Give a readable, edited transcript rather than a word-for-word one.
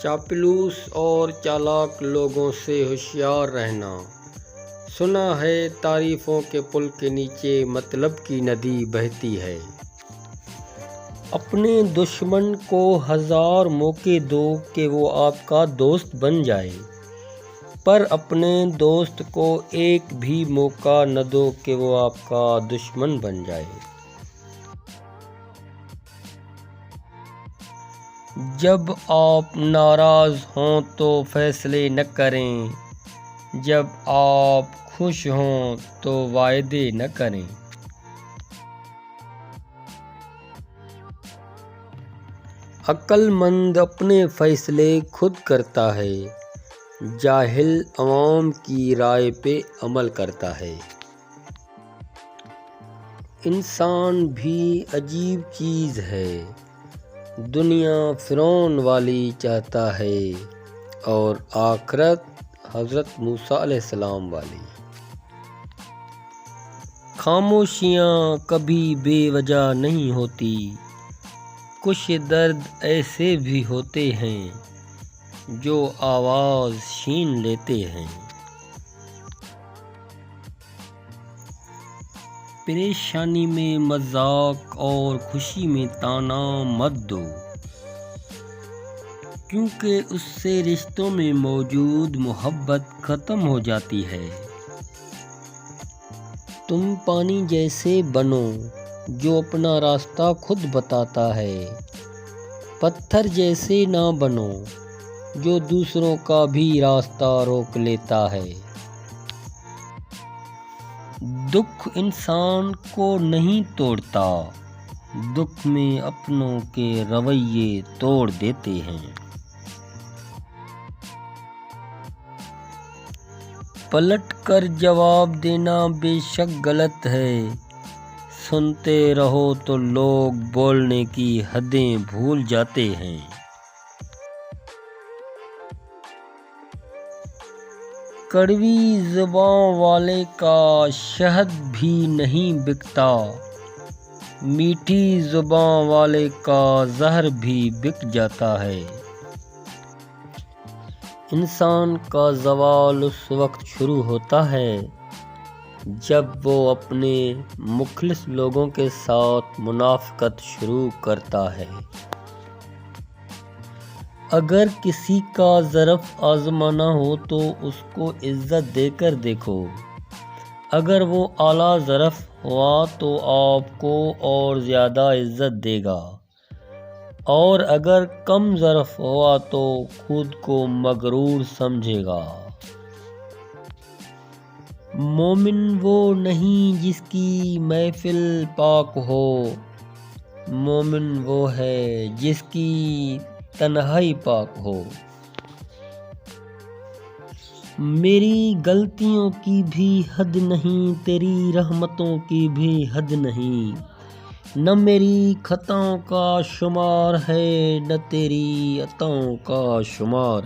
چاپلوس اور چالاک لوگوں سے ہوشیار رہنا۔ سنا ہے تعریفوں کے پل کے نیچے مطلب کی ندی بہتی ہے۔ اپنے دشمن کو 1000 موقع دو کہ وہ آپ کا دوست بن جائے، پر اپنے دوست کو ایک بھی موقع نہ دو کہ وہ آپ کا دشمن بن جائے۔ جب آپ ناراض ہوں تو فیصلے نہ کریں، جب آپ خوش ہوں تو وعدے نہ کریں۔ عقل مند اپنے فیصلے خود کرتا ہے، جاہل عوام کی رائے پہ عمل کرتا ہے۔ انسان بھی عجیب چیز ہے، دنیا فرعون والی چاہتا ہے اور آخرت حضرت موسیٰ علیہ السلام والی۔ خاموشیاں کبھی بے وجہ نہیں ہوتی، کچھ درد ایسے بھی ہوتے ہیں جو آواز چھین لیتے ہیں۔ پریشانی میں مذاق اور خوشی میں طعنہ مت دو، کیونکہ اس سے رشتوں میں موجود محبت ختم ہو جاتی ہے۔ تم پانی جیسے بنو جو اپنا راستہ خود بتاتا ہے، پتھر جیسے نہ بنو جو دوسروں کا بھی راستہ روک لیتا ہے۔ دکھ انسان کو نہیں توڑتا، دکھ میں اپنوں کے رویے توڑ دیتے ہیں۔ پلٹ کر جواب دینا بے شک غلط ہے، سنتے رہو تو لوگ بولنے کی حدیں بھول جاتے ہیں۔ کڑوی زبان والے کا شہد بھی نہیں بکتا، میٹھی زبان والے کا زہر بھی بک جاتا ہے۔ انسان کا زوال اس وقت شروع ہوتا ہے جب وہ اپنے مخلص لوگوں کے ساتھ منافقت شروع کرتا ہے۔ اگر کسی کا ظرف آزمانا ہو تو اس کو عزت دے کر دیکھو، اگر وہ اعلیٰ ظرف ہوا تو آپ کو اور زیادہ عزت دے گا، اور اگر کم ظرف ہوا تو خود کو مغرور سمجھے گا۔ مومن وہ نہیں جس کی محفل پاک ہو، مومن وہ ہے جس کی تنہائی پاک ہو۔ میری غلطیوں کی بھی حد نہیں، تیری رحمتوں کی بھی حد نہیں، نہ میری خطاؤں کا شمار ہے نہ تیری عطاؤں کا شمار ہے۔